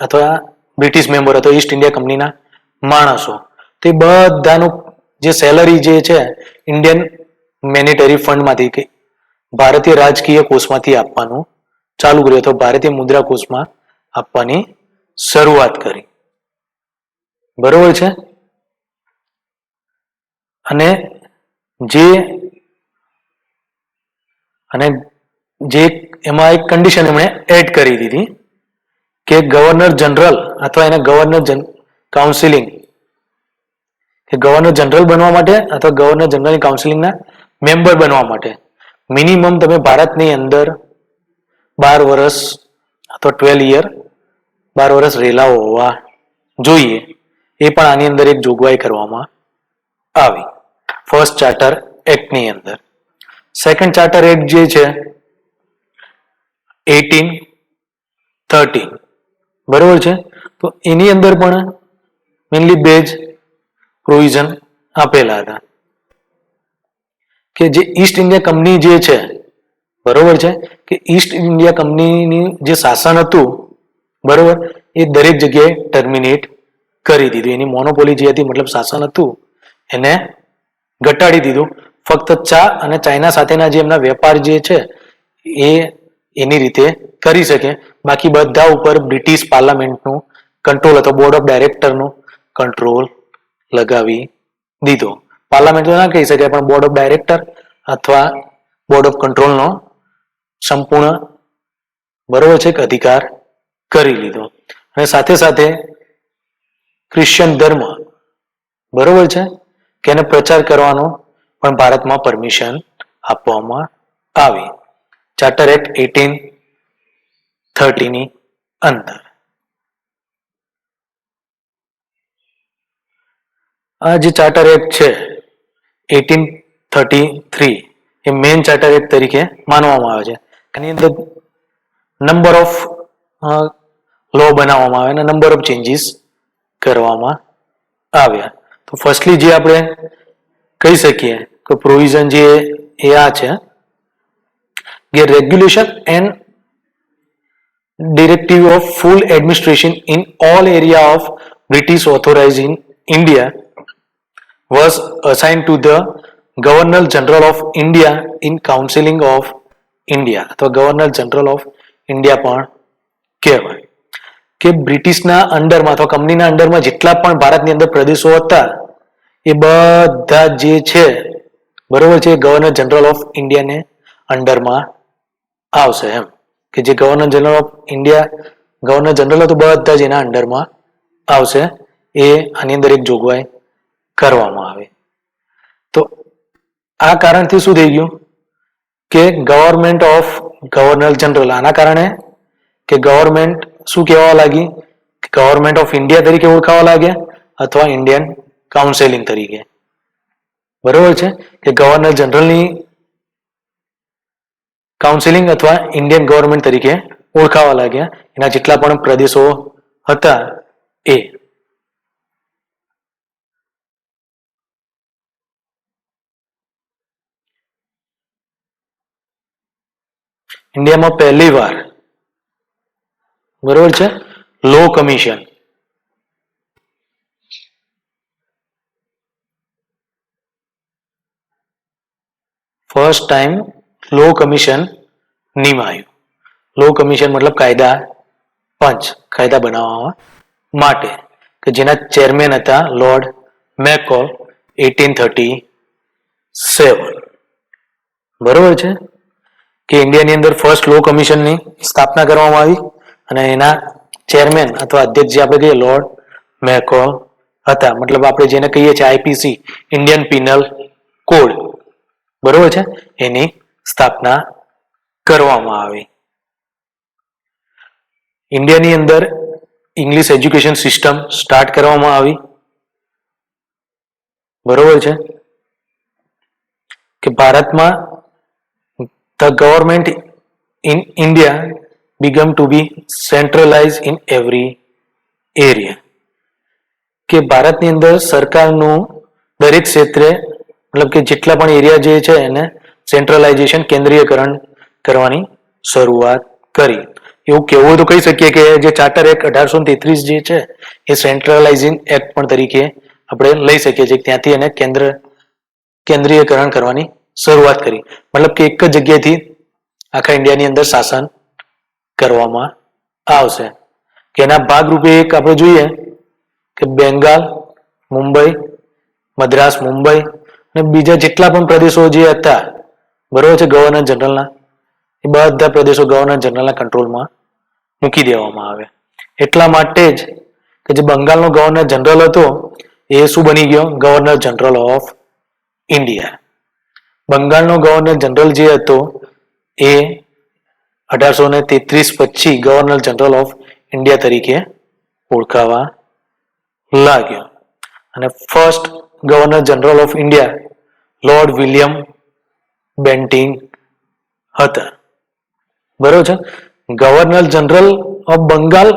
અથવા બ્રિટિશ મેમ્બર અથવા ઈસ્ટ ઇન્ડિયા કંપનીના માણસો, તે બધાનું જે સેલરી જે છે ઇન્ડિયન મેનિટરી ફંડમાંથી કે ભારતીય રાજકીય કોષમાંથી આપવાનું ચાલુ કર્યું અથવા ભારતીય મુદ્રા કોષમાં આપવાની શરૂઆત કરી. બરોબર છે. અને જે એમાં એક કન્ડિશન એમણે એડ કરી દીધી કે ગવર્નર જનરલ અથવા એને ગવર્નર કાઉન્સિલિંગ કે ગવર્નર જનરલ બનવા માટે અથવા ગવર્નર જનરલની કાઉન્સિલિંગના મેમ્બર બનવા માટે મિનિમમ તમે ભારતની અંદર 12 વર્ષ અથવા 12 યર 12 વર્ષ રહેલા હોવા જોઈએ. એ પણ આની અંદર એક જોગવાઈ કરવામાં આવી ફર્સ્ટ ચાર્ટર એક્ટની અંદર. સેકન્ડ ચાર્ટર એક્ટ જે છે 1813, બરોબર છે, તો એની અંદર પણ મેનલી બે જ પ્રોવિઝન આપેલા હતા કે જે ઈસ્ટ ઇન્ડિયા કંપની જે છે બરોબર છે કે ઈસ્ટ ઇન્ડિયા કંપનીની જે શાસન હતું બરોબર એ દરેક જગ્યાએ ટર્મિનેટ કરી દીધું. એની મોનોપોલી જે હતી મતલબ શાસન હતું એને ઘટાડી દીધું. ફક્ત ચા અને ચાઇના સાથેના જે એમના વેપાર જે છે એ એની રીતે કરી શકે, બાકી બધા ઉપર બ્રિટિશ પાર્લામેન્ટનું કંટ્રોલ હતો, બોર્ડ ઓફ ડાયરેક્ટરનું કંટ્રોલ લગાવી દીધો. પાર્લામેન્ટ તો ના કહી શકાય પણ બોર્ડ ઓફ ડાયરેક્ટર અથવા બોર્ડ ઓફ કંટ્રોલનો સંપૂર્ણ બરોબર છે કે અધિકાર કરી લીધો. અને સાથે સાથે ક્રિશ્ચિયન ધર્મ બરોબર છે કે એને પ્રચાર કરવાનો પણ ભારતમાં પરમિશન આપવામાં આવી ચાર્ટર એક્ટ 1830 ની અંદર. આ જે ચાર્ટર એક્ટ છે 1833 એ મેઇન ચાર્ટર એક્ટ તરીકે માનવામાં આવે છે. એની અંદર નંબર ઓફ લો બનાવવામાં આવે અને નંબર ઓફ ચેન્જીસ કરવામાં આવ્યા. તો ફર્સ્ટલી જે આપણે કહી શકીએ કે પ્રોવિઝન જે એ આ છે કે regulation and directive of full administration in all area of British authorized in India was assigned to the Governor General of India in Counseling of India અથવા ગવર્નર જનરલ ઓફ ઇન્ડિયા પણ કહેવાય કે બ્રિટિશના અંડરમાં અથવા કંપનીના અંડરમાં જેટલા પણ ભારતની અંદર પ્રદેશો હતા એ બધા જે છે બરોબર છે ગવર્નર જનરલ ઓફ ઇન્ડિયાને અંડરમાં આવશે એમ કે જે governor general of India governor general તો બધા જ એના અંડરમાં આવશે. એ આની અંદર એક જોગવાઈ કરવામાં આવે. તો આ કારણથી શું થઈ ગયું કે ગવર્મેન્ટ ઓફ ગવર્નર જનરલ, આના કારણે કે ગવર્મેન્ટ શું કહેવા લાગી ગવર્મેન્ટ ઓફ ઇન્ડિયા તરીકે ઓળખાવા લાગ્યા અથવા ઇન્ડિયન કાઉન્સિલિંગ તરીકે. બરોબર છે કે ગવર્નર જનરલની કાઉન્સિલિંગ અથવા ઇન્ડિયન ગવર્મેન્ટ તરીકે ઓળખાવા લાગ્યા એના જેટલા પણ પ્રદેશો હતા એ. ઇન્ડિયામાં પહેલી વાર બરોબર છે લો કમિશન ફર્સ્ટ ટાઈમ લો કમિશન નિમાયું. લો કમિશન મતલબ કાયદા પંચ, કાયદા બનાવવા માટે, કે જેના ચેરમેન હતા લોર્ડ મેકોલ 1837. બરોબર છે કે ઇન્ડિયાની અંદર ફર્સ્ટ લો કમિશનની સ્થાપના કરવામાં આવી અને એના ચેરમેન અથવા અધ્યક્ષ જે આપણે કહીએ લોર્ડ મેકોલ હતા. મતલબ આપણે જેને કહીએ છીએ આઈપીસી, ઇન્ડિયન પિનલ કોડ, બરોબર છે, એની સ્થાપના કરવામાં આવી. ઇન્ડિયાની અંદર ઇંગ્લિશ એજ્યુકેશન સિસ્ટમ સ્ટાર્ટ કરવામાં આવી. બરોબર છે કે ભારતમાં the government in India became to be centralise in every area, કે ભારતની અંદર સરકારનું દરેક ક્ષેત્રે મતલબ કે જેટલા પણ એરિયા જે છે એને સેન્ટ્રલાઇઝેશન, કેન્દ્રીયકરણ કરવાની શરૂઆત કરી. એવું કહેવું તો કહી શકીએ કે જે ચાર્ટર એક્ટ 1833 જે છે એ સેન્ટ્રલાઇઝિંગ એક્ટ પણ તરીકે આપણે લઈ શકીએ છીએ. ત્યાંથી એને કેન્દ્રીયકરણ કરવાની શરૂઆત કરી. મતલબ કે એક જ જગ્યાએથી આખા ઇન્ડિયાની અંદર શાસન કરવામાં આવશે. કે એના ભાગરૂપે એક આપણે જોઈએ કે બેંગાલ, મુંબઈ, મદ્રાસ, મુંબઈ અને બીજા જેટલા પણ પ્રદેશો જે હતા, બરોબર છે, ગવર્નર જનરલના, એ બધા પ્રદેશો ગવર્નર જનરલના કંટ્રોલમાં મૂકી દેવામાં આવે. એટલા માટે જ કે જે બંગાળનો ગવર્નર જનરલ હતો એ શું બની ગયો? Governor general of India. બંગાળનો ગવર્નર જનરલ જે હતો એ 1833 પછી ગવર્નર જનરલ ઓફ ઇન્ડિયા તરીકે ઓળખાવા લાગ્યો. અને first governor general of India lord William Bentinck હતા. બરોબર છે. ગવર્નર જનરલ ઓફ બંગાળ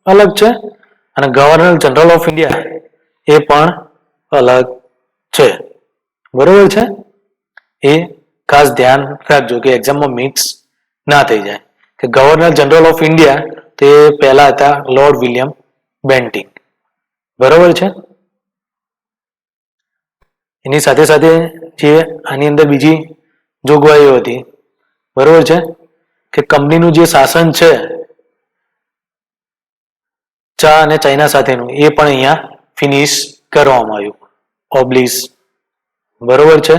અલગ છે અને ગવર્નર જનરલ ઓફ ઇન્ડિયા એ પણ અલગ છે. બરોબર છે, એ ખાસ ધ્યાન રાખજો કે એક્ઝામમાં મિક્સ ના થઈ જાય. કે ગવર્નર જનરલ ઓફ ઇન્ડિયા તે પહેલા હતા લોર્ડ વિલિયમ બેન્ટિંગ. બરોબર છે. એની સાથે સાથે જે આની અંદર બીજી જોગવાઈઓ હતી, બરોબર છે, કે કંપનીનું જે શાસન છે ચા અને ચાઇના સાથેનું એ પણ અહીંયા ફિનિશ કરવામાં આવ્યું. ઓબ્લિસ. બરોબર છે.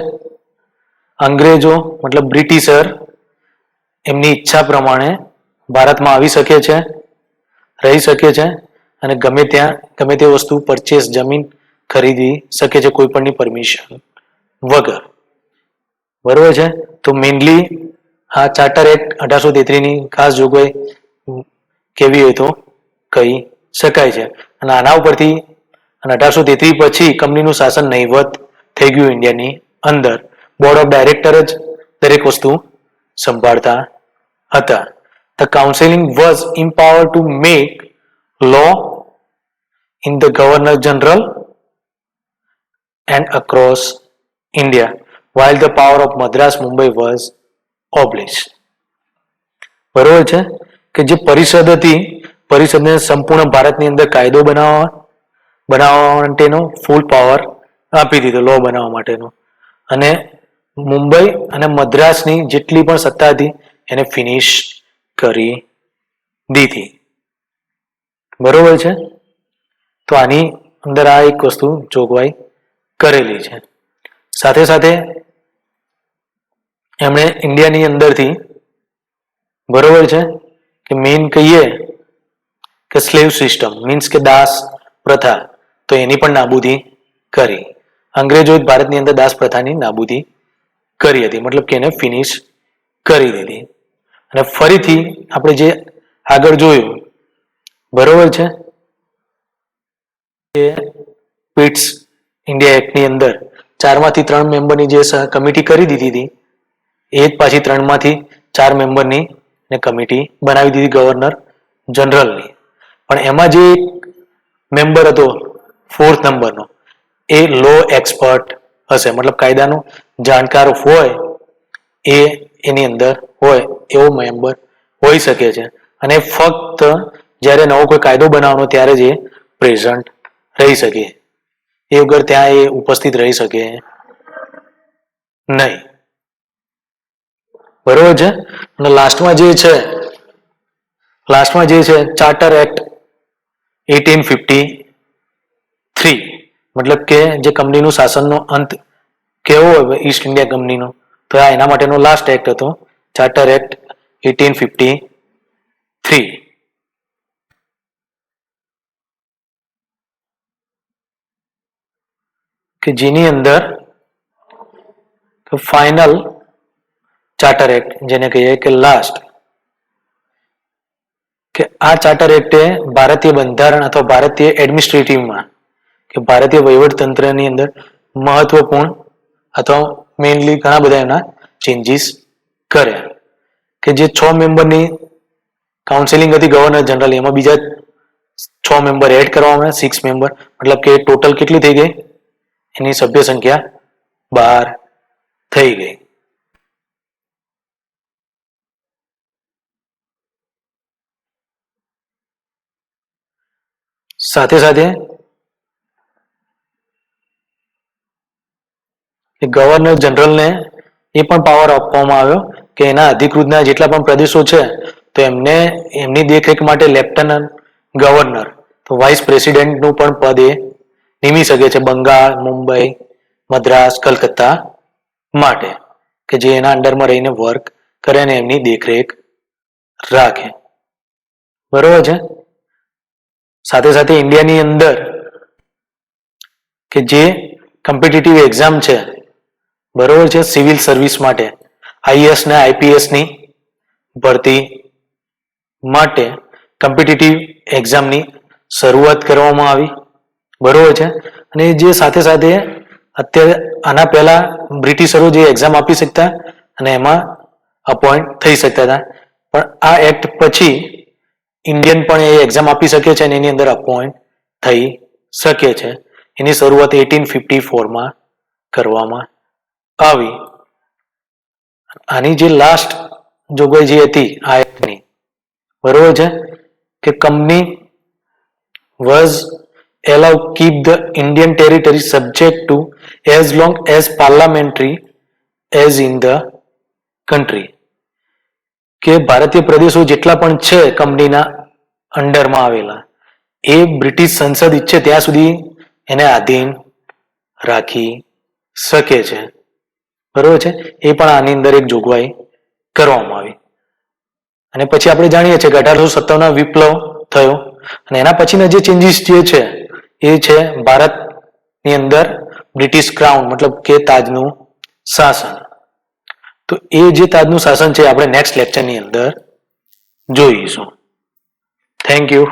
અંગ્રેજો મતલબ બ્રિટિશર એમની ઈચ્છા પ્રમાણે ભારતમાં આવી શકે છે, રહી શકે છે અને ગમે ત્યાં ગમે તે વસ્તુ પરચેસ, જમીન ખરીદી શકે છે કોઈ પણની પરમિશન વગર. બરોબર છે. તો મેઇનલી આ ચાર્ટર એક્ટ 1833 ની ખાસ જોગવાઈ કેવી હોય તો કહી શકાય છે. અને આના ઉપરથી 1833 પછી કંપનીનું શાસન નહીવત થઈ ગયું ઇન્ડિયાની અંદર. બોર્ડ ઓફ ડાયરેક્ટર જ દરેક વસ્તુ સંભાળતા હતા. The counseling was empowered to make law in the Governor General and across India, while the power of Madras, Mumbai was abolished. બરોબર છે કે જે પરિષદ હતી, પરિષદને સંપૂર્ણ ભારતની અંદર કાયદો બનાવવા માટેનો ફૂલ પાવર આપી દીધો, લો બનાવવા માટેનો. અને મુંબઈ અને મદ્રાસની જેટલી પણ સત્તા હતી એને ફિનિશ કરી દીધી. બરોબર છે. તો આની અંદર આ એક વસ્તુ જોગવાઈ કરેલી છે. સાથે સાથે એમણે ઇન્ડિયાની અંદરથી, બરોબર છે, કે મેઇન કહીએ કે સ્લેવ સિસ્ટમ મીન્સ કે દાસ પ્રથા, તો એની પણ નાબૂદી કરી. અંગ્રેજોએ ભારતની અંદર દાસ પ્રથાની નાબૂદી કરી હતી, મતલબ કે એને ફિનિશ કરી દીધી. અને ફરીથી આપણે જે આગળ જોયું, બરોબર છે, કે પીટ્સ ઇન્ડિયા એક્ટની અંદર 4માંથી 3 મેમ્બરની જે કમિટી કરી દીધી હતી એ જ પાછી 3માંથી 4 મેમ્બરની કમિટી બનાવી દીધી ગવર્નર જનરલની. પણ એમાં જે મેમ્બર હતો 4th નંબરનો એ લો એક્સપર્ટ હશે, મતલબ કાયદાનો જાણકાર હોય એ એની અંદર હોય એવો મેમ્બર હોઈ શકે છે અને ફક્ત જ્યારે નવો કોઈ કાયદો બનાવવાનો ત્યારે જ એ પ્રેઝન્ટ રહી શકે, એ વગર ત્યાં એ ઉપસ્થિત રહી શકે નહીં. બરોબર છે. અને લાસ્ટમાં જે છે ચાર્ટર એક્ટ 1853, મતલબ કે જે કંપનીનું શાસનનો અંત કેવો હોય ઈસ્ટ ઇન્ડિયા કંપનીનો, તો આ એના માટેનો લાસ્ટ એક્ટ હતો, ચાર્ટર એક્ટ 1853, કે જેની અંદર ફાઇનલ ચાર્ટર એક્ટ જેને કહીએ કે લાસ્ટ, કે આ ચાર્ટર એક્ટે ભારતીય બંધારણ અથવા ભારતીય એડમિનિસ્ટ્રેટિવમાં કે ભારતીય વહીવટ તંત્રની અંદર મહત્વપૂર્ણ અથવા મેઇનલી ઘણા બધા એના ચેન્જીસ કર્યા, કે જે 6 મેમ્બરની કાઉન્સિલિંગ હતી ગવર્નર જનરલ, એમાં બીજા 6 મેમ્બર એડ કરવામાં આવ્યા, 6 મેમ્બર, મતલબ કે ટોટલ કેટલી થઈ ગઈ, એની સભ્ય સંખ્યા 12 થઈ ગઈ. સાથે સાથે ગવર્નર જનરલને એ પણ પાવર આપવામાં આવ્યો કે એના અધિકૃતના જેટલા પણ પ્રદેશો છે તો એમને એમની દેખરેખ માટે લેફ્ટનન્ટ ગવર્નર, તો વાઇસ પ્રેસિડેન્ટનું પણ પદ એ નિમી શકે છે બંગાળ, મુંબઈ, મદ્રાસ, કલકત્તા માટે, કે જે એના અંડરમાં રહીને વર્ક કરે અને એમની દેખરેખ રાખે. બરોબર છે. સાથે સાથે ઇન્ડિયાની અંદર કે જે કોમ્પિટિટિવ એક્ઝામ છે, બરોબર છે, સિવિલ સર્વિસ માટે આઈએએસ ને આઈપીએસ ની ભરતી માટે કોમ્પિટિટિવ એક્ઝામની શરૂઆત કરવામાં આવી. બરોબર છે. અને જે સાથે સાથે અત્યારે આના પહેલા બ્રિટિશરો જે એક્ઝામ આપી શકતા અને એમાં અપોઇન્ટ થઈ શકતા હતા, પણ આ એક્ટ પછી ઇન્ડિયન પણ એ એક્ઝામ આપી શકે છે અને એની અંદર અપોઇન્ટ થઈ શકે છે. એની શરૂઆત 1854માં કરવામાં આવી. આની જે લાસ્ટ જોગવાઈ જે હતી આ એક્ટની, બરોબર છે, કે company was allowed keep the Indian territory subject to as long as parliamentary as in the country, કે ભારતીય પ્રદેશો જેટલા પણ છે કંપનીના અંડરમાં આવેલા એ બ્રિટિશ સંસદ ઈચ્છે ત્યાં સુધી એને આધીન રાખી શકે છે. બરોબર છે. એ પણ આની અંદર એક જોગવાઈ કરવામાં આવી. અને પછી આપણે જાણીએ છીએ કે 1857 વિપ્લવ થયો અને એના પછીના જે ચેન્જીસ જે છે એ છે ભારતની અંદર બ્રિટિશ ક્રાઉન મતલબ કે તાજનું શાસન. તો એ જે તાજનું શાસન છે આપણે નેક્સ્ટ લેક્ચરની અંદર જોઈશું. Thank you.